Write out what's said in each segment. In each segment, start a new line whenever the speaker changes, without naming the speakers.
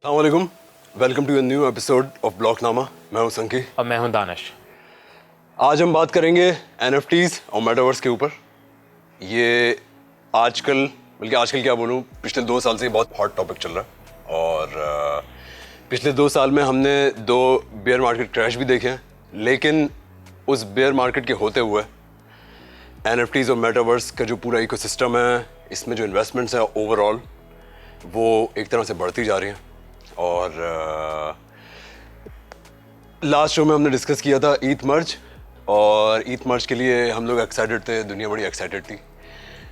अस्सलामुअलैकुम, welcome to a new episode of Blocknama. मैं हूं संकी
और मैं हूं दानिश।
आज हम बात करेंगे NFTs और मेटावर्स के ऊपर। ये आजकल, बल्कि आजकल क्या बोलूं, पिछले 2 साल से बहुत हॉट टॉपिक चल रहा है। और पिछले 2 साल में हमने 2 बेयर मार्केट क्रैश भी देखे हैं, लेकिन उस बेयर मार्केट के होते हुए NFTs और मेटावर्स का जो पूरा इकोसिस्टम है, इसमें जो इन्वेस्टमेंट्स हैं ओवरऑल, वो एक तरह से बढ़ती जा रही हैं। और लास्ट शो में हमने डिस्कस किया था ईथ मर्ज, और ईथ मर्ज के लिए हम लोग एक्साइटेड थे, दुनिया बड़ी एक्साइटेड थी।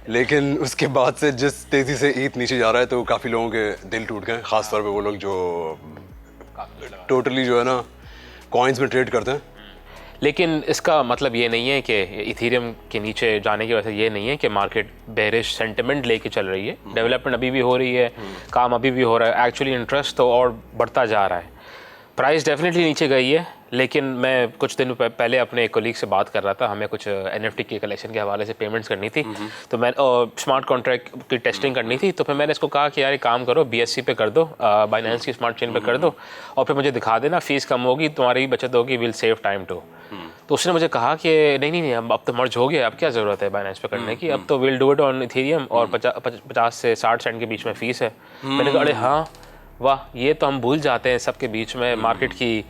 लेकिन उसके बाद से जिस तेज़ी से ईथ नीचे जा रहा है, तो काफ़ी लोगों के दिल टूट गए, ख़ास तौर पे वो लोग जो टोटली जो है ना कॉइन्स में ट्रेड करते हैं।
लेकिन इसका मतलब ये नहीं है कि इथेरियम के नीचे जाने की वजह से ये नहीं है कि मार्केट बेरिश सेंटिमेंट लेके चल रही है। डेवलपमेंट अभी भी हो रही है, काम अभी भी हो रहा है, एक्चुअली इंटरेस्ट तो और बढ़ता जा रहा है। प्राइस डेफिनेटली नीचे गई है, लेकिन मैं कुछ दिन पहले अपने एक कोलीग से बात कर रहा था। हमें कुछ NFT के कलेक्शन के हवाले से पेमेंट्स करनी थी, तो मैं स्मार्ट कॉन्ट्रैक्ट की टेस्टिंग करनी थी। तो फिर मैंने इसको कहा कि यार एक काम करो, BSC पे कर दो, बाइनेंस की स्मार्ट चेन पे कर दो, और फिर मुझे दिखा देना, फीस कम होगी, तुम्हारी भी बचत होगी, विल सेव टाइम टू। तो उसने मुझे कहा कि नहीं, अब तो मर्ज हो गया, अब क्या ज़रूरत है बाइनेंस पे करने की, अब तो will do it on Ethereum, और 50 से 60 सेंट के बीच में फ़ीस है। मैंने कहा अरे हाँ वाह, ये तो हम भूल जाते हैं सबके बीच में। मार्केट की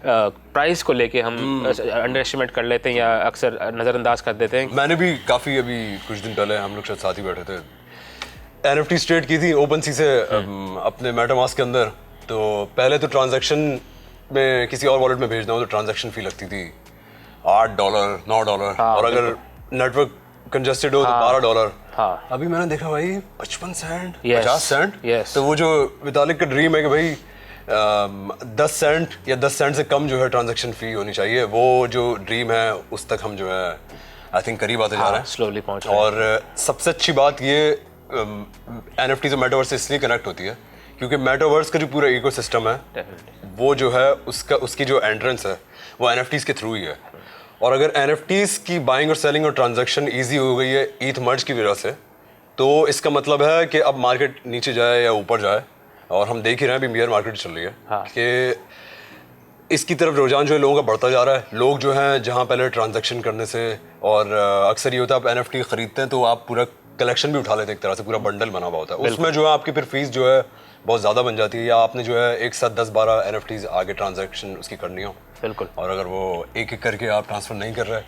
प्राइस को लेके हम अंडर एस्टिमेट कर लेते हैं या अक्सर नज़रअंदाज कर देते हैं।
मैंने भी काफ़ी, अभी कुछ दिन पहले हम लोग शायद साथ ही बैठे थे, NFT ट्रेड की थी OpenSea से अपने मेटामास्क के अंदर। तो पहले तो ट्रांजैक्शन में किसी और वॉलेट में भेजना हो तो ट्रांजैक्शन फी लगती थी $8, $9,
हाँ,
और अगर नेटवर्क कंजेस्टेड हो तो $12।
हाँ,
अभी मैंने देखा भाई 55 सेंट,
Yes,
50 सेंट।
yes.
तो वो जो वितालिक का ड्रीम है कि भाई 10 सेंट या 10 सेंट से कम जो है ट्रांजैक्शन फी होनी चाहिए, वो जो ड्रीम है उस तक हम जो है आई थिंक करीब आते जा रहे हैं,
स्लोली पहुंच रहे हैं।
और सबसे अच्छी बात ये NFTs और मेटावर्स से इसलिए कनेक्ट होती है क्योंकि मेटावर्स का जो पूरा इकोसिस्टम है,
Definitely.
वो जो है उसकी जो एंट्रेंस है वो NFTs के थ्रू ही है। और अगर NFTs की बाइंग और सेलिंग और ट्रांजैक्शन ईजी हो गई है ईथ मर्ज की वजह से, तो इसका मतलब है कि अब मार्केट नीचे जाए या ऊपर जाए, और हम देख ही रहे हैं अभी बेयर मार्केट चल रही है,
हाँ।
कि इसकी तरफ रुझान जो है लोगों का बढ़ता जा रहा है। लोग जो हैं जहाँ पहले ट्रांजैक्शन करने से, और अक्सर ये होता है आप NFT खरीदते हैं तो आप पूरा कलेक्शन भी उठा लेते हैं, एक तरह से पूरा बंडल बना हुआ होता है, उसमें जो है आपकी फिर फीस जो है बहुत ज़्यादा बन जाती है, या आपने जो है एक साथ 10-12 NFTs आगे ट्रांजैक्शन उसकी करनी हो,
बिल्कुल।
और अगर वो एक एक करके आप ट्रांसफ़र नहीं कर रहे,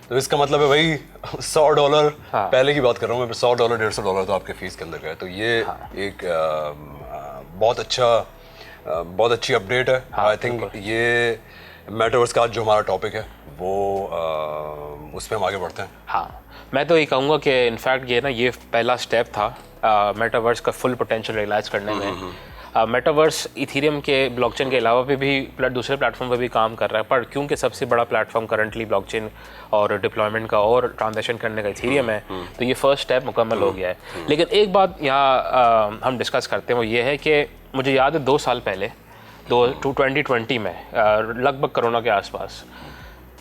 तो इसका मतलब है भाई $100,
हाँ।
पहले की बात कर रहा हूँ मैं, $100 $150 तो आपके फीस के अंदर गए। तो ये एक बहुत अच्छी अपडेट है। आई थिंक ये मेटावर्स का आज जो हमारा टॉपिक है वो उस पर हम आगे बढ़ते हैं।
हाँ, मैं तो ये कहूँगा कि इनफैक्ट ये पहला स्टेप था मेटावर्स का फुल पोटेंशियल रियलाइज़ करने में। मेटावर्स इथेरियम के ब्लॉकचेन के अलावा भी दूसरे प्लेटफॉर्म पर भी काम कर रहा है, पर क्योंकि सबसे बड़ा प्लेटफॉर्म करंटली ब्लॉकचेन और डिप्लॉयमेंट का और ट्रांजैक्शन करने का इथेरियम है, तो ये फर्स्ट स्टेप मुकम्मल हो गया है। लेकिन एक बात यहाँ हम डिस्कस करते हैं, वो ये है कि मुझे याद है 2 साल पहले 2020 में लगभग कोरोना के आसपास,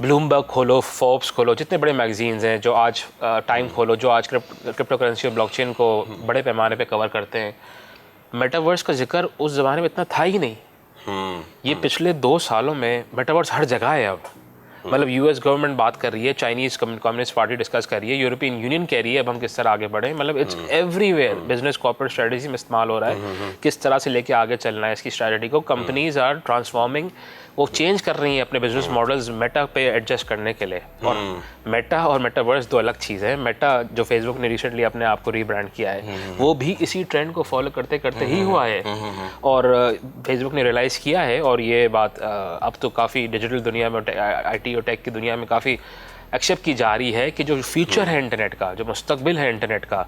ब्लूमबर्ग खोलो, फोर्ब्स खोलो, जितने बड़े मैगजीन्स हैं, जो आज टाइम खोलो, जो आज क्रिप्टो करेंसी और ब्लॉकचेन को बड़े पैमाने पे कवर करते हैं, मेटावर्स का जिक्र उस ज़माने में इतना था ही नहीं। ये पिछले 2 सालों में मेटावर्स हर जगह है अब। मतलब US गवर्नमेंट बात कर रही है, चाइनीज़ कम्युनिस्ट पार्टी डिस्कस कर रही है, यूरोपियन यूनियन कह रही है अब हम किस तरह आगे बढ़ें। मतलब it's everywhere. Business corporate strategy में इस्तेमाल हो रहा है, किस तरह से लेके आगे चलना है इसकी स्ट्रेटजी को। कंपनीज आर ट्रांसफॉर्मिंग, वो चेंज कर रही हैं अपने बिजनेस मॉडल्स मेटा पे एडजस्ट करने के लिए। और मेटा और मेटावर्स 2 अलग चीज़ है। मेटा जो फेसबुक ने रिसेंटली अपने आप को रीब्रांड किया है, वो भी इसी ट्रेंड को फॉलो करते करते ही हुआ है, और फेसबुक ने रियलाइज़ किया है। और ये बात अब तो काफ़ी डिजिटल दुनिया में, IT और टेक की दुनिया में काफ़ी एक्सेप्ट की जा रही है कि जो फ्यूचर है इंटरनेट का, जो मुस्तकबिल है इंटरनेट का,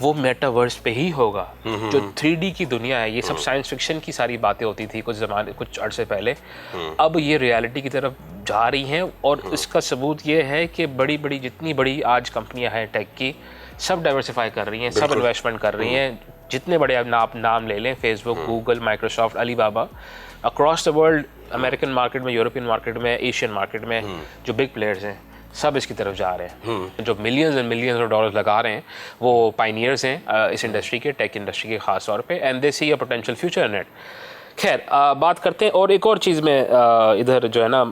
वो मेटावर्स पे ही होगा। जो 3D की दुनिया है, ये सब साइंस फिक्शन की सारी बातें होती थी कुछ अरसे पहले, अब ये रियलिटी की तरफ जा रही हैं। और इसका सबूत ये है कि बड़ी जितनी बड़ी आज कंपनियां हैं टेक की, सब डाइवर्सिफाई कर रही हैं, सब इन्वेस्टमेंट कर रही हैं। जितने बड़े आप नाम ले लें, Facebook, Google, Microsoft, Alibaba, across the world, American market में, यूरोपियन मार्केट में, एशियन मार्केट में जो बिग प्लेयर्स हैं, सब इसकी तरफ जा रहे हैं। जो millions and millions of dollars लगा रहे हैं, वो पायनियर्स हैं इस इंडस्ट्री के, टेक इंडस्ट्री के खास तौर पे, and they see a potential future in it. खैर बात करते हैं। और एक और चीज़ में इधर जो है ना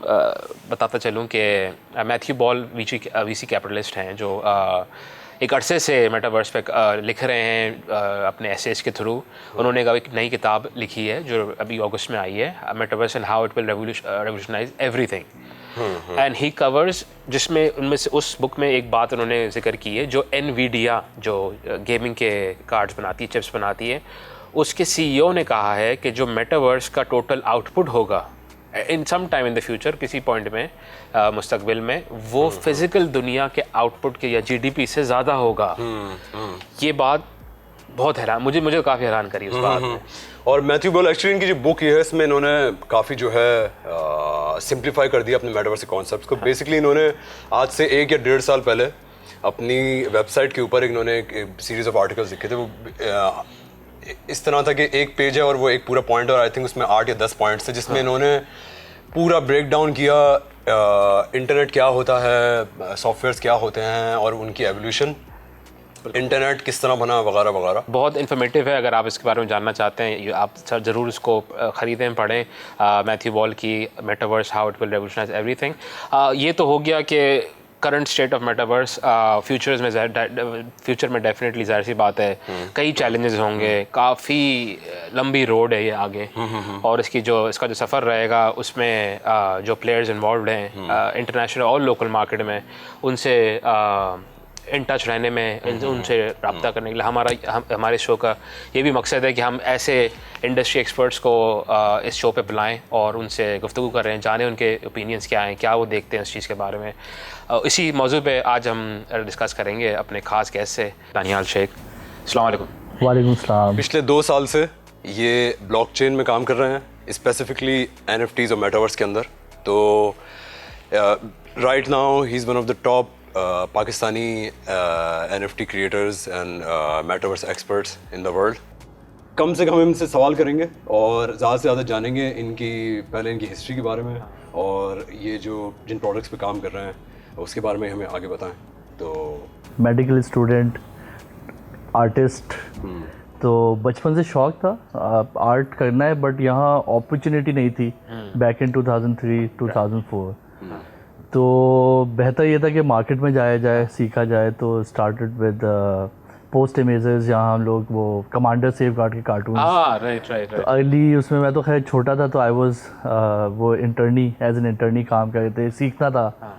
बताता चलूँ कि मैथ्यू बॉल वीसी कैपिटलिस्ट हैं जो एक अरसे से मेटावर्स पे लिख रहे हैं अपने एसेज के थ्रू। उन्होंने एक नई किताब लिखी है जो अभी अगस्त में आई है, metaverse and how it will revolutionise everything and he covers, जिसमें उनमें से उस बुक में एक बात उन्होंने जिक्र की है जो एनवीडिया जो गेमिंग के कार्ड्स बनाती है, चिप्स बनाती है, उसके सीईओ ने कहा है कि जो मेटावर्स का टोटल आउटपुट होगा in some time in the future, किसी पॉइंट में मुस्तकबिल में, वो फिजिकल दुनिया के आउटपुट के या जीडीपी से ज़्यादा होगा। ये बात बहुत हैरान मुझे काफ़ी हैरान करी उस बात में।
और मैथ्यू बॉल एक्चुअली इनकी जो बुक ये है इसमें इन्होंने काफ़ी जो है सिंप्लीफाई कर दिया अपने मेटावर्स के कॉन्सेप्ट को। बेसिकली इन्होंने आज से 1 या 1.5 साल पहले अपनी वेबसाइट के ऊपर इन्होंने एक सीरीज़ ऑफ आर्टिकल्स लिखे थे। वो इस तरह था कि एक पेज है और वो एक पूरा पॉइंट, और आई थिंक उसमें 8 या 10 पॉइंट्स थे जिसमें इन्होंने पूरा ब्रेक डाउन किया इंटरनेट क्या होता है, सॉफ्टवेयर्स क्या होते हैं और उनकी एवोल्यूशन, इंटरनेट किस तरह बना वगैरह वगैरह। बहुत
इन्फॉर्मेटिव है। अगर आप इसके बारे में जानना चाहते हैं आप ज़रूर इसको ख़रीदें, पढ़ें, मैथ्यू बॉल की metaverse how it will revolutionise everything. ये तो हो गया कि current state of metaverse. Future में डेफिनेटली जाहिर सी बात है कई चैलेंजेस होंगे, काफ़ी लंबी रोड है ये आगे, और इसका जो सफ़र रहेगा उसमें जो प्लेयर्स इन्वॉल्व हैं इंटरनेशनल और लोकल मार्केट में, उनसे इन टच रहने में, उनसे रब्ता करने के लिए हमारे शो का ये भी मकसद है कि हम ऐसे इंडस्ट्री एक्सपर्ट्स को इस शो पे बुलाएं और उनसे गुफ्तगू कर रहे हैं, जाने उनके ओपिनियंस क्या हैं, क्या वो देखते हैं इस चीज़ के बारे में। इसी मौजू पे आज हम डिस्कस करेंगे अपने ख़ास गेस्ट से, दानियाल शेख। अस्सलाम वालेकुम।
वालेकुम सलाम।
पिछले 2 साल से ये ब्लॉकचेन में काम कर रहे हैं, स्पेसिफिकली NFTs और मेटावर्स के अंदर। तो right now he is one of the top Pakistani NFT creators and metaverse experts in the world. कम से कम इनसे सवाल करेंगे और ज़्यादा से ज़्यादा जानेंगे पहले इनकी हिस्ट्री के बारे में, और ये जिन प्रोडक्ट्स पे काम कर रहे हैं उसके बारे में हमें आगे बताएं। तो
मेडिकल स्टूडेंट, आर्टिस्ट, तो बचपन से शौक था आर्ट करना है, बट यहाँ अपॉर्चुनिटी नहीं थी बैक इन 2003-2004। तो बेहतर ये था कि मार्केट में जाया जाए, सीखा जाए। तो स्टार्टेड विद पोस्ट इमेजेस, जहाँ हम लोग वो कमांडर सेफगार्ड के कार्टून,
राइट।
तो अर्ली उसमें मैं तो खैर छोटा था, तो आई वाज वो एज एन इंटर्नी काम कर रहे थे, सीखना था।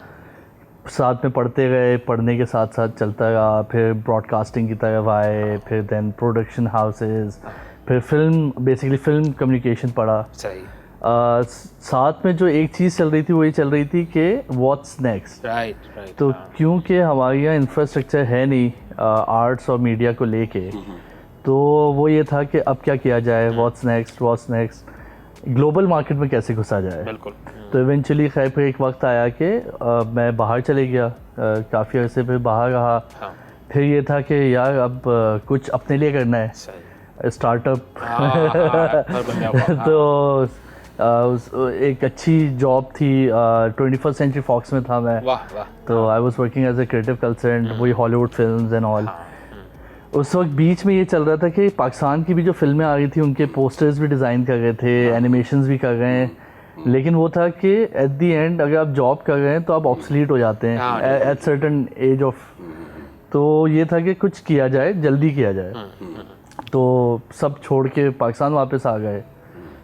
साथ में पढ़ते गए, पढ़ने के साथ साथ चलता रहा, फिर ब्रॉडकास्टिंग की तरफ आए, फिर देन प्रोडक्शन हाउसेस, फिर बेसिकली फिल्म कम्युनिकेशन पढ़ा।
सही।
साथ में जो एक चीज़ चल रही थी वो ये चल रही थी कि व्हाट्स नेक्स्ट।
राइट।
तो क्योंकि हमारे यहाँ इंफ्रास्ट्रक्चर है नहीं आर्ट्स और मीडिया को लेके, तो वो ये था कि अब क्या किया जाए, व्हाट्स नेक्स्ट, ग्लोबल मार्केट में कैसे घुसा जाए।
बिल्कुल।
तो इवेंचुअली खैर फिर एक वक्त आया कि मैं बाहर चले गया, काफ़ी अर्से फिर बाहर रहा।
हाँ।
फिर ये था कि यार अब कुछ अपने लिए करना है, स्टार्टअप। तो एक अच्छी जॉब थी, 21st सेंचुरी फॉक्स में था मैं।
वाह।
तो I was working as a creative consultant, वही हॉलीवुड फिल्म्स एंड ऑल। उस वक्त बीच में ये चल रहा था कि पाकिस्तान की भी जो फिल्में आ रही थी उनके पोस्टर्स भी डिज़ाइन कर रहे थे, एनिमेशंस भी कर रहे हैं, लेकिन वो था कि एट दी एंड अगर आप जॉब कर रहे हैं तो आप ऑब्सलीट हो जाते हैं एट सर्टन एज ऑफ। तो ये था कि कुछ किया जाए, जल्दी किया जाए। तो सब छोड़ के पाकिस्तान वापस आ गए।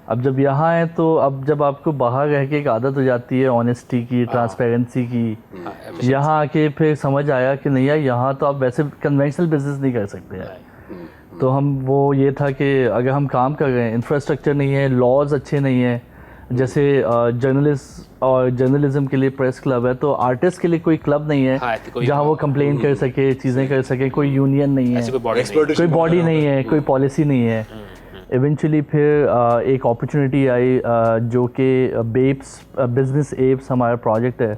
अब जब यहाँ आए तो अब जब आपको बाहर रह के एक आदत हो जाती है ऑनेस्टी की, ट्रांसपेरेंसी की, यहाँ आके फिर समझ आया कि नहीं यार यहाँ तो आप वैसे कन्वेंशनल बिजनेस नहीं कर सकते हैं। तो हम वो ये था कि अगर हम काम कर रहे हैं, इंफ्रास्ट्रक्चर नहीं है, लॉज अच्छे नहीं हैं, जैसे जर्नलिस्ट और जर्नलिज्म के लिए प्रेस क्लब है, तो आर्टिस्ट के लिए कोई क्लब नहीं है जहाँ वो कंप्लेन कर सके, चीज़ें कर सके, कोई यूनियन नहीं है, कोई बॉडी नहीं है, कोई पॉलिसी नहीं है। इवेंचुअली फिर एक अपॉर्चुनिटी आई जो कि बिजनेस एप्स हमारा प्रोजेक्ट है।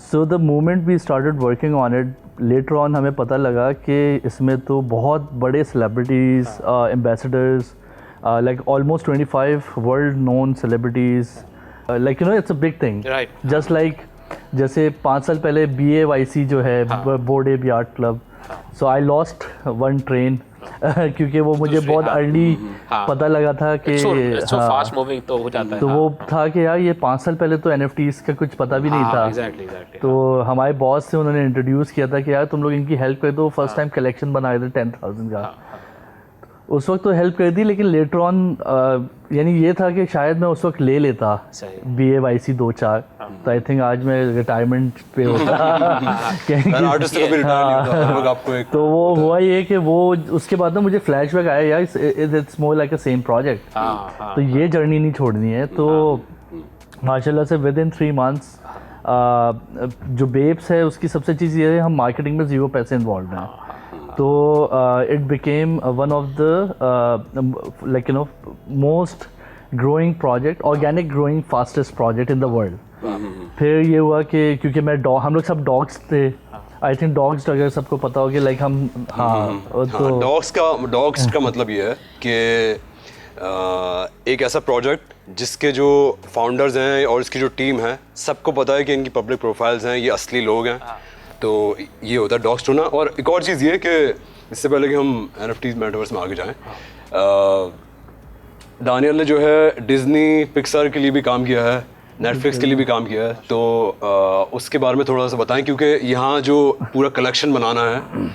So the moment we started working on it, later on हमें पता लगा कि इसमें तो बहुत बड़े celebrities, ambassadors, like almost 25 world known celebrities, like you know it's a big thing,
right?
Just like जैसे 5 साल पहले BAYC जो है, bored a B art club, so I lost one train क्योंकि वो मुझे बहुत अर्ली पता लगा था कि
फास्ट मूविंग तो हो जाता है।
तो वो था कि यार ये 5 साल पहले तो NFTs का कुछ पता भी नहीं था।
एग्जैक्टली
तो हमारे बॉस से उन्होंने इंट्रोड्यूस किया था कि यार तुम लोग इनकी हेल्प कर दो। फर्स्ट टाइम कलेक्शन बनाए थे 10,000 का। उस वक्त तो हेल्प कर दी, लेकिन लेटर ऑन यानी ये था कि शायद मैं उस वक्त ले लेता BAYC 2-4, तो आई थिंक आज मैं रिटायरमेंट पे होता।
आर्टिस्ट को भी रिटायर नहीं होता, हम लोग आपको एक
तो वो हुआ ये कि वो उसके बाद ना मुझे फ्लैशबैक आया यार it's more like a same project, तो ये जर्नी नहीं छोड़नी है। तो माशाल्लाह से विद इन 3 मंथ्स जो बेब्स है उसकी सबसे चीज़ ये है हम मार्केटिंग में 0 पैसे इन्वॉल्व हैं। तो it became one of the like you know most growing project, organic growing fastest project in the world. फिर ये हुआ कि क्योंकि हम लोग सब डॉग्स थे, आई थिंक डॉग्स अगर सबको पता हो कि लाइक हम तो
डॉग्स का मतलब ये है कि एक ऐसा प्रोजेक्ट जिसके जो फाउंडर्स हैं और इसकी जो टीम है सबको पता है कि इनकी पब्लिक प्रोफाइल्स हैं, ये असली लोग हैं। तो ये होता है डॉग्स टूना। और एक और चीज़ ये कि इससे पहले कि हम NFTs मेटावर्स में आगे जाएं, दानियल ने जो है डिज्नी पिक्सार के लिए भी काम किया है, नेटफ्लिक्स के लिए भी काम किया है। तो उसके बारे में थोड़ा सा बताएं, क्योंकि यहाँ जो पूरा कलेक्शन बनाना है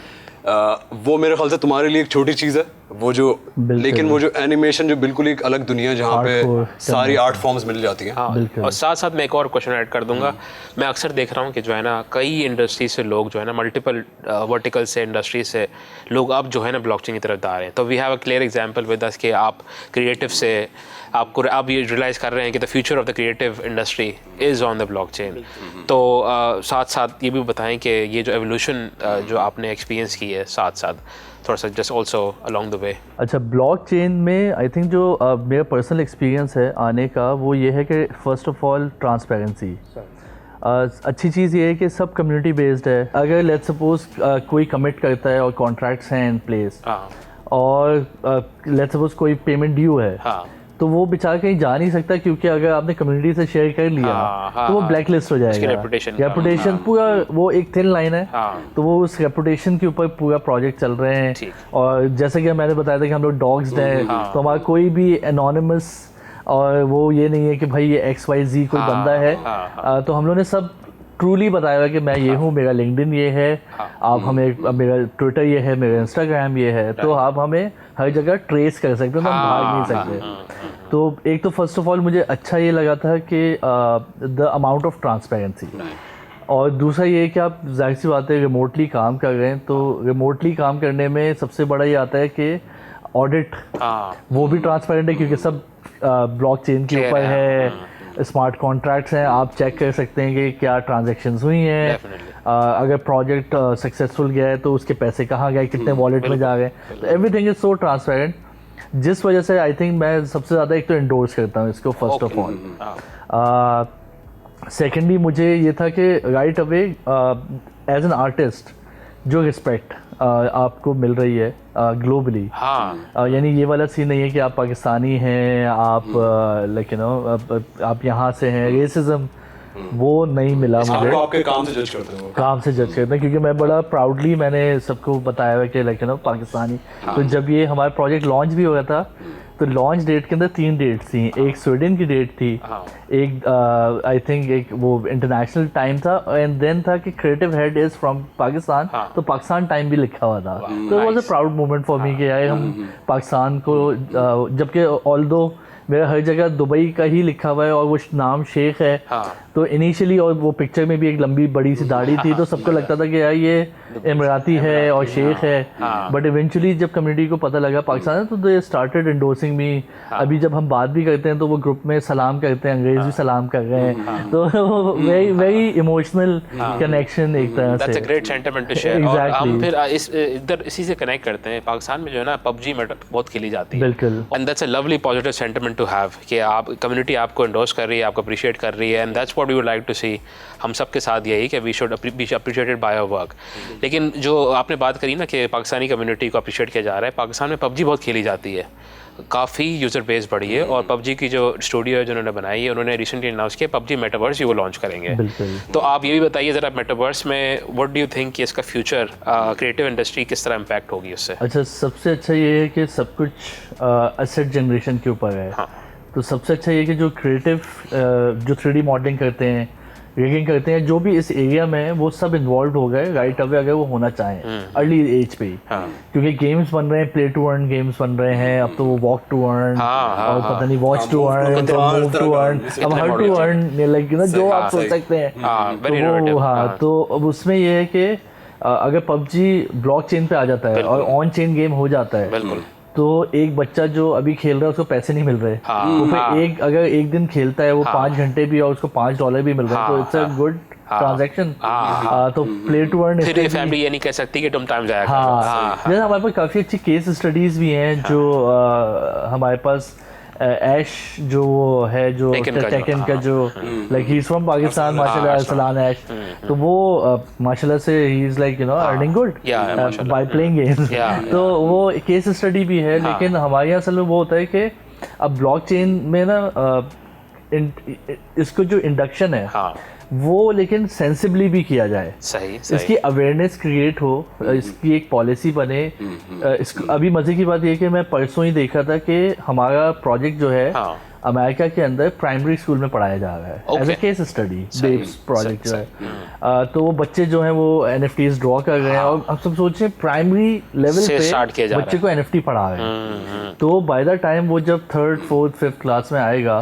वो मेरे ख्याल से तुम्हारे लिए एक छोटी चीज़ है, वो जो लेकिन वो जो एनिमेशन जो बिल्कुल एक अलग दुनिया है जहाँ पे सारी आर्ट फॉर्म्स मिल जाती हैं।
और साथ साथ मैं एक और क्वेश्चन ऐड कर दूंगा। मैं अक्सर देख रहा हूँ कि जो है ना कई इंडस्ट्री से लोग जो है ना मल्टीपल वर्टिकल से इंडस्ट्री से लोग अब जो है ना ब्लॉकचेन की तरफ आ रहे हैं। तो we have a clear example with us कि आप क्रिएटिव से आपको आप ये रियलाइज़ कर रहे हैं कि the future of the creative industry is on the blockchain. तो साथ साथ ये भी बताएं कि ये जो एवोल्यूशन जो आपने एक्सपीरियंस की है साथ साथ थोड़ा सा just also along the way.
अच्छा, ब्लॉकचेन में आई थिंक जो मेरा पर्सनल एक्सपीरियंस है आने का वो ये है कि फ़र्स्ट ऑफ ऑल ट्रांसपेरेंसी। अच्छी चीज़ ये है कि सब कम्युनिटी बेस्ड है। अगर लेट्स सपोज कोई कमिट करता है और कॉन्ट्रैक्ट्स हैं इन प्लेस और लेट्स सपोज कोई पेमेंट ड्यू है, तो वो बेचारा कहीं जा नहीं सकता, क्योंकि अगर आपने कम्युनिटी से शेयर कर लिया तो वो ब्लैक लिस्ट हो जाएगा। रेपुटेशन पूरा वो एक थिन लाइन है। तो वो उस रेपुटेशन के ऊपर पूरा प्रोजेक्ट चल रहे हैं। और जैसे कि मैंने बताया था कि हम लोग डॉग्स हैं, तो हमारा कोई भी एनोनिमस और वो ये नहीं है कि भाई ये XYZ कोई बंदा है। तो हम लोग ने सब ट्रूली बताया हुआ कि मैं ये हूँ, मेरा लिंक्डइन ये है, आप हमें, मेरा ट्विटर ये है, मेरा इंस्टाग्राम ये है, तो आप हमें हर जगह ट्रेस कर सकते हो, तो हम भाग नहीं सकते। तो एक तो फर्स्ट ऑफ ऑल मुझे अच्छा ये लगा था कि द अमाउंट ऑफ ट्रांसपेरेंसी, और दूसरा ये कि आप जाहिर सी बात है रिमोटली काम कर रहे हैं, तो रिमोटली काम करने में सबसे बड़ा ये आता है कि ऑडिट वो भी ट्रांसपेरेंट है, क्योंकि सब ब्लॉकचेन के ऊपर है, स्मार्ट कॉन्ट्रैक्ट्स हैं, आप चेक कर सकते हैं कि क्या ट्रांजैक्शंस हुई हैं। अगर प्रोजेक्ट सक्सेसफुल गया है तो उसके पैसे कहाँ गए, कितने वॉलेट में जा गए, तो एवरीथिंग इज़ सो ट्रांसपेरेंट, जिस वजह से आई थिंक मैं सबसे ज़्यादा एक तो एंडोर्स करता हूँ इसको फर्स्ट ऑफ ऑल। सेकेंडली मुझे ये था कि right away as an artist जो रिस्पेक्ट आपको मिल रही है ग्लोबली, यानी ये वाला सीन नहीं है कि आप पाकिस्तानी हैं, आप लाइक यू नो आप यहाँ से हैं, रेसिज्म वो नहीं मिला मुझे।
आपके काम से जज करते हैं,
काम से जज करते हैं, क्योंकि मैं बड़ा प्राउडली मैंने सबको बताया हुआ कि लाइक यू नो पाकिस्तानी। तो जब ये हमारा प्रोजेक्ट लॉन्च भी हो गया था, तो लॉन्च डेट के अंदर 3 डेट्स थी, एक स्वीडन की डेट थी, एक आई थिंक एक वो इंटरनेशनल टाइम था, एंड देन था कि creative head is from Pakistan, तो पाकिस्तान टाइम भी लिखा हुआ था। तो it was a proud moment for me कि यार हम पाकिस्तान को, जबकि ऑल्दो मेरा हर जगह दुबई का ही लिखा हुआ है और वो नाम शेख है, तो इनिशियली और वो पिक्चर में भी एक लंबी बड़ी सी दाढ़ी थी, तो सबको लगता था कि यार ये इमराती है और शेख है। बट इवेंचुअली जब कम्युनिटी को पता लगा पाकिस्तान है, तो दे स्टार्टेड एंडोर्सिंग मी। अभी जब हम बात भी करते हैं तो वो ग्रुप में सलाम करते हैं, अंग्रेज भी सलाम कर रहे हैं, तो वेरी वेरी इमोशनल कनेक्शन एक तरह से।
That's a great sentiment to share. और हम फिर इधर इसी से कनेक्ट करते हैं। पाकिस्तान में जो है ना पबजी बहुत खेली जाती है,
बिल्कुल,
and that's a lovely positive sentiment to have कि आप कम्युनिटी आपको एंडोर्स कर रही है, आपको अप्रिशिएट कर रही है, and that's what we would like to see. हम सबके साथ यही कि we should be appreciated by our work. लेकिन जो आपने बात करी ना कि पाकिस्तानी कम्युनिटी को अप्रिशिएट किया जा रहा है, पाकिस्तान में पबजी बहुत खेली जाती है, काफ़ी यूज़र बेस बढ़ी है और पबजी की जो स्टूडियो है जिन्होंने बनाई है उन्होंने रिसेंटली अनाउंस किया पबजी मेटावर्स वो लॉन्च करेंगे।
बिल्कुल।
तो आप ये भी बताइए ज़रा मेटावर्स में व्हाट डू यू थिंक कि इसका फ्यूचर क्रिएटिव इंडस्ट्री किस तरह इम्पैक्ट होगी उससे?
अच्छा, सबसे अच्छा ये है कि सब कुछ एसेट जनरेशन के ऊपर है।
हाँ।
तो सबसे अच्छा ये है कि जो क्रिएटिव जो 3D मॉडलिंग करते हैं, रिगिंग करते हैं, जो भी इस एरिया में है वो सब इन्वॉल्व हो गए राइट अवे अगर वो होना चाहें अर्ली एज पे ही।
हाँ।
क्योंकि गेम्स बन रहे हैं, प्ले टू अर्न गेम्स बन रहे हैं, अब तो वो वॉक टू अर्न और पता नहीं watch to earn, move to earn, अब हर टू अर्न लाइक ना जो आप सोच सकते हैं। हाँ, तो अब उसमें ये है कि अगर पबजी ब्लॉकचेन पे आ जाता है और ऑन चेन गेम हो जाता है तो एक बच्चा जो अभी खेल रहा है उसको पैसे नहीं मिल रहे, तो फिर अगर एक दिन खेलता है वो 5 घंटे भी और उसको $5 भी मिल रहे हैं तो इट्स अ गुड ट्रांजैक्शन। तो प्ले टू अर्न
फिर ये फैमिली ये नहीं कह सकती कि तुम टाइम जाया करो।
हाँ, जैसे हमारे पास काफ़ी अच्छी केस स्टडीज भी हैं जो हमारे पास ऐश जो है जो टेकन का जो like he is from Pakistan माशाल्लाह, सलान ऐश, तो वो माशाल्लाह से he is like you no earning good by playing games. तो वो केस स्टडी भी है। लेकिन हमारे यहाँ असल में वो होता है कि अब ब्लॉकचेन में ना इसको जो इंडक्शन है वो लेकिन सेंसिबली भी किया जाए। सही। इसकी अवेयरनेस क्रिएट हो, इसकी एक पॉलिसी बने। अभी मजे की बात ये है कि मैं परसों ही देखा था कि हमारा प्रोजेक्ट जो है अमेरिका के अंदर प्राइमरी स्कूल में पढ़ाया जा रहा है as a case study based project जो है। तो वो बच्चे जो हैं वो NFTs ड्रॉ कर रहे हैं और अब सब सोच रहे हैं प्राइमरी लेवल पे बच्चे को NFT पढ़ा रहे हैं। तो बाय द टाइम वो जब 3rd, 4th, 5th क्लास में आएगा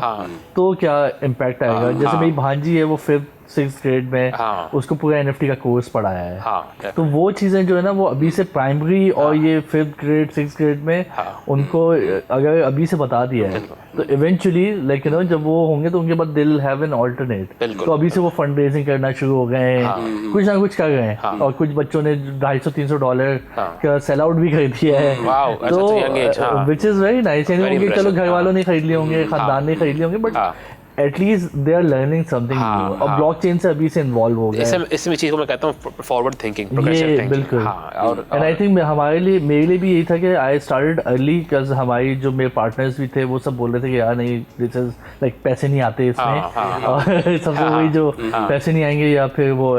तो क्या इम्पैक्ट आएगा। जैसे मेरी भांजी है वो 5th, 6th ग्रेड में, उसको पूरा NFT का कोर्स पढ़ाया है। तो वो चीज़ें जो है ना वो अभी से प्राइमरी और ये 5th ग्रेड 6th ग्रेड में उनको अगर अभी से बता दिया है तो इवेंचुअली लाइक यू नो जब वो होंगे तो उनके बाद दिल हैव एन ऑल्टरनेट। तो अभी से वो फंड रेजिंग करना शुरू हो गए हैं, कुछ ना कुछ कर रहे हैं और कुछ बच्चों ने $250-300 का सेल आउट भी खरीद दिया है। तो विच इज़ वेरी नाइस। यानी चलो घर वालों ने खरीद लिए होंगे, खानदान ने खरीद लिए होंगे, but at least they are learning something new और ब्लॉकचेन से अभी से इन्वॉल्व हो गए।
इसमें चीज़ को मैं कहता हूँ फॉरवर्ड थिंकिंग, प्रोग्रेसिव थिंकिंग।
बिल्कुल। और एंड आई थिंक हमारे लिए भी यही था कि आई स्टार्टेड अर्ली बिकॉज हमारी जो मेरे पार्टनर्स भी थे वो सब बोल रहे थे कि यार नहीं दिस इज लाइक पैसे नहीं आते इसमें और सबसे वही जो पैसे नहीं आएंगे या फिर वो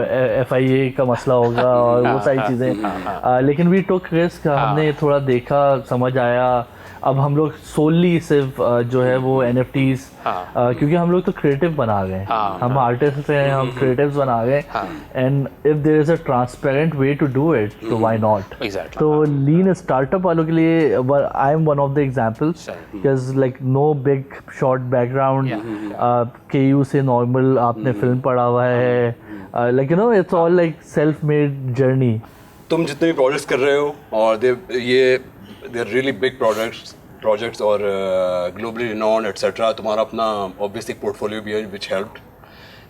FIA का मसला होगा और वो सारी चीज़ें। लेकिन वी टुक रिस्क, हमने थोड़ा देखा, समझ आया। अब हम लोग सोली सिर्फ जो है वो NFTs क्योंकि हम लोग तो क्रिएटिव बना गए, हम आर्टिस्ट हैं, हम क्रिएटिव्स बना गए and if there is a transparent way to do it तो व्हाई नॉट। तो लीन स्टार्टअप वालों के लिए I am one of the examples because like no big short background, KU से नॉर्मल आपने फिल्म पढ़ा हुआ है, like you know it's all like self made journey.
तुम जितने भी प्रोजेक्ट्स कर रहे हो और they are really big projects और ग्लोबली रिनॉन्ड एटसेट्रा, तुम्हारा अपना ऑब्वियसली पोर्टफोलियो भी है विच हेल्प्ड।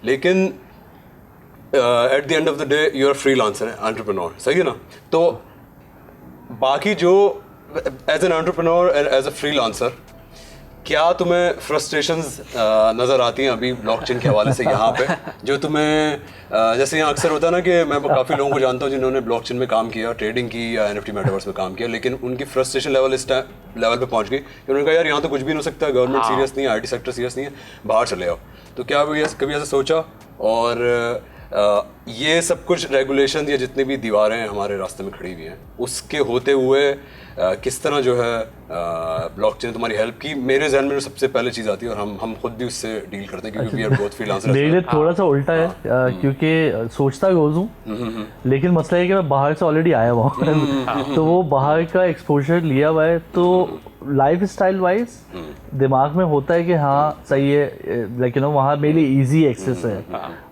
लेकिन at the end of the day you are freelancer, entrepreneur, सही है ना? तो बाकी जो as an entrepreneur and as a freelancer क्या तुम्हें फ्रस्ट्रेशंस नज़र आती हैं अभी ब्लॉकचेन के हवाले से यहाँ पे, जो तुम्हें जैसे यहाँ अक्सर होता है ना कि मैं काफ़ी लोगों को जानता हूँ जिन्होंने ब्लॉकचेन में काम किया, ट्रेडिंग की या NFT मेटावर्स में काम किया, लेकिन उनकी फ्रस्ट्रेशन लेवल इस लेवल पे पहुँच गई कि उन्होंने कहा यार यहाँ तो कुछ भी नहीं हो सकता, गवर्नमेंट सीरियस नहीं है, IT सेक्टर सीरियस नहीं है, बाहर चले आओ। तो क्या कभी ऐसा सोचा? और ये सब कुछ रेगुलेशन या जितनी भी दीवारें हमारे रास्ते में खड़ी हुई हैं उसके होते हुए किस तरह जो है ब्लॉकचेन तुम्हारी हेल्प की? मेरे जहन में सबसे पहले चीज़ आती है और हम खुद भी उससे डील करते हैं क्योंकि वी आर बोथ फ्रीलांसर।
मेरे लिए थोड़ा सा उल्टा है क्योंकि सोचता रोज़ हूँ लेकिन मसला है कि मैं बाहर से ऑलरेडी आया हुआ हूँ तो वो बाहर का एक्सपोजर लिया हुआ है तो लाइफ स्टाइल वाइज दिमाग में होता है कि हाँ सही है, लेकिन वहाँ मेरे लिए ईजी एक्सेस है।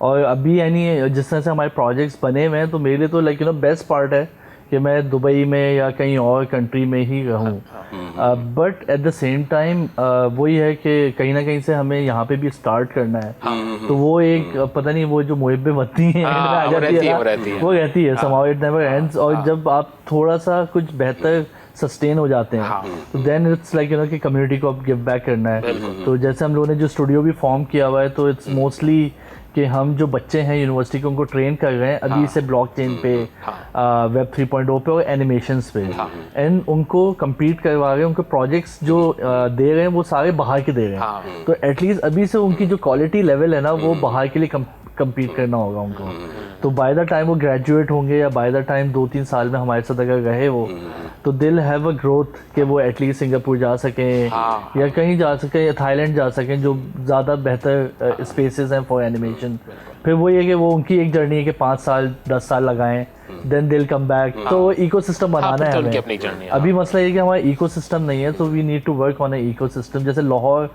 और अभी यानी जिस तरह से हमारे प्रोजेक्ट्स बने हुए हैं तो मेरे लिए तो लाइक बेस्ट पार्ट है कि मैं दुबई में या कहीं और कंट्री में ही रहूँ, but at the same time वही है कि कहीं ना कहीं से हमें यहाँ पे भी स्टार्ट करना है। तो वो एक पता नहीं वो जो मुहिब्बें बनती हैं आ जाती है, वो रहती है somehow it never ends। और जब आप थोड़ा सा कुछ बेहतर सस्टेन हो जाते हैं तो then it's like you know कि कम्युनिटी को अब गिव बैक करना है। तो जैसे हम लोगों ने जो स्टूडियो भी फॉर्म किया हुआ है तो इट्स मोस्टली कि हम जो बच्चे हैं यूनिवर्सिटी के उनको ट्रेन कर रहे हैं अभी से ब्लॉकचेन पे, वेब 3.0 पे और एनिमेशंस पे, एंड उनको compete करवा रहे हैं, उनको प्रोजेक्ट्स जो दे रहे हैं वो सारे बाहर के दे रहे हैं, तो एटलीस्ट अभी से उनकी जो क्वालिटी लेवल है ना वो बाहर के लिए compete करना होगा उनको। तो बाय द टाइम वो ग्रेजुएट होंगे या बाय द टाइम 2-3 साल में हमारे साथ अगर रहे वो, तो दिल हैव अ ग्रोथ कि वो एटलीस्ट सिंगापुर जा सकें या कहीं जा सकें या थाईलैंड जा सकें जो ज़्यादा बेहतर स्पेसेस हैं फॉर एनिमेशन। फिर वो ये कि वो उनकी एक जर्नी है कि 5 साल 10 साल लगाएं, देन दिल कम बैक। तो इकोसिस्टम बनाना है हमें।
अपनी जर्नी।
अभी मसला ये कि हमारा इकोसिस्टम नहीं है, तो we need to work on a ecosystem. जैसे Lahore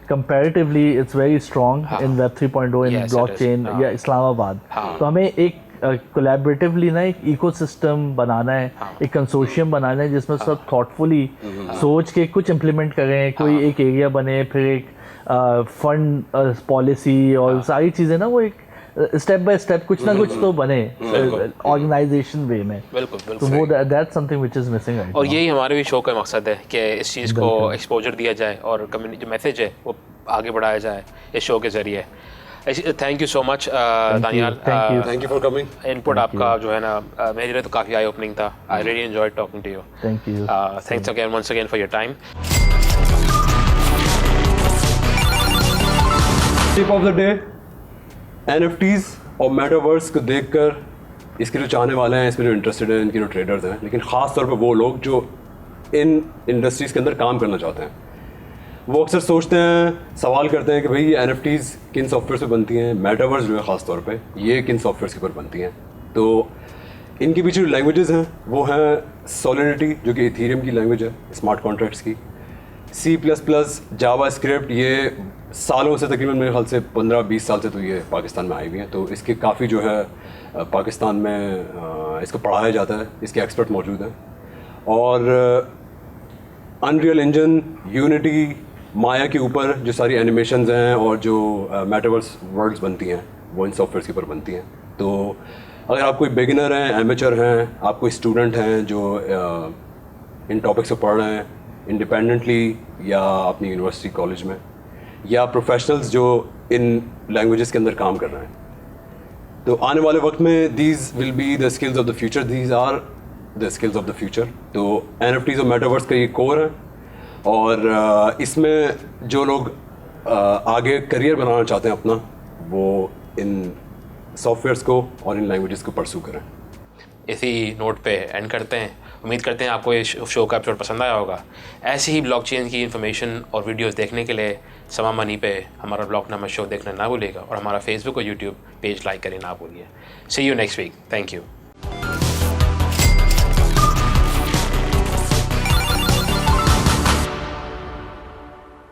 comparatively it's very strong in web 3.0 in blockchain या इस्लामाबाद, तो हमें एक कोलैबोरेटिवली ना एक इकोसिस्टम बनाना है, एक कंसोर्शियम बनाना है जिसमें सब थॉटफुली सोच के कुछ इम्प्लीमेंट करें, कोई एक एरिया बने, फिर एक फंड पॉलिसी और सारी चीज़ें ना वो एक स्टेप बाय स्टेप कुछ ना कुछ तो बने ऑर्गेनाइजेशन वे में।
बिल्कुल
तो वो that's something which is missing right.
और यही हमारे भी शो का मकसद है कि इस चीज़ को एक्सपोजर दिया जाए और कम्युनिटी जो मैसेज है वो आगे बढ़ाया जाए इस शो के ज़रिए। Thank you so much Daniyal,
thank you for coming.
Input आपका जो है ना मेरे लिए तो काफ़ी आई ओपनिंग था। I really enjoyed talking to you.
Thank you.
Thanks again once again for your time.
Tip of the day, NFTs और मेटावर्स को देखकर इसके जो चाहने वाले हैं, इसमें जो इंटरेस्टेड हैं, इनके जो ट्रेडर्स हैं, लेकिन ख़ास तौर पे वो लोग जो इन इंडस्ट्रीज़ के अंदर काम करना चाहते हैं, वो अक्सर सोचते हैं, सवाल करते हैं कि भाई ये NFTs किन सॉफ्टवेयर से बनती हैं, मेटावर्स जो है ख़ास तौर पे ये किन सॉफ्टवेयर के ऊपर बनती हैं। तो इनके पीछे जो लैंग्वेजेस हैं वो हैं सॉलिडिटी जो कि इथीरियम की लैंग्वेज है स्मार्ट कॉन्ट्रैक्ट्स की, C++, जावास्क्रिप्ट, ये सालों से तकरीबन मेरे ख्याल से 15-20 साल से तो ये पाकिस्तान में आई हुई हैं, तो इसके काफ़ी जो है पाकिस्तान में इसको पढ़ाया जाता है, इसके एक्सपर्ट मौजूद हैं। और अनरियल इंजन, यूनिटी, माया के ऊपर जो सारी एनिमेशंस हैं और जो मेटावर्स वर्ल्ड्स बनती हैं वो इन सॉफ्टवेयर के ऊपर बनती हैं। तो अगर आप कोई बिगिनर हैं, एमेचर हैं, आप कोई स्टूडेंट हैं जो इन टॉपिक्स को पढ़ रहे हैं इंडिपेंडेंटली या अपनी यूनिवर्सिटी कॉलेज में, या प्रोफेशनल्स जो इन लैंग्वेजेस के अंदर काम कर रहे हैं, तो आने वाले वक्त में these will be the skills of the future, these are the skills of the future. तो NFTs और मेटावर्स का ये कोर है, और इसमें जो लोग आगे करियर बनाना चाहते हैं अपना, वो इन सॉफ्टवेयर्स को और इन लैंग्वेजेस को परसू करें।
इसी नोट पे एंड करते हैं। उम्मीद करते हैं आपको ये शो का एपिसोड पसंद आया होगा। ऐसे ही ब्लॉकचेन की इन्फॉर्मेशन और वीडियोस देखने के लिए समा मनी पे हमारा ब्लॉकनामा शो देखना ना भूलिएगा, और हमारा फेसबुक और यूट्यूब पेज लाइक करें ना भूलिए। See you next week. Thank you.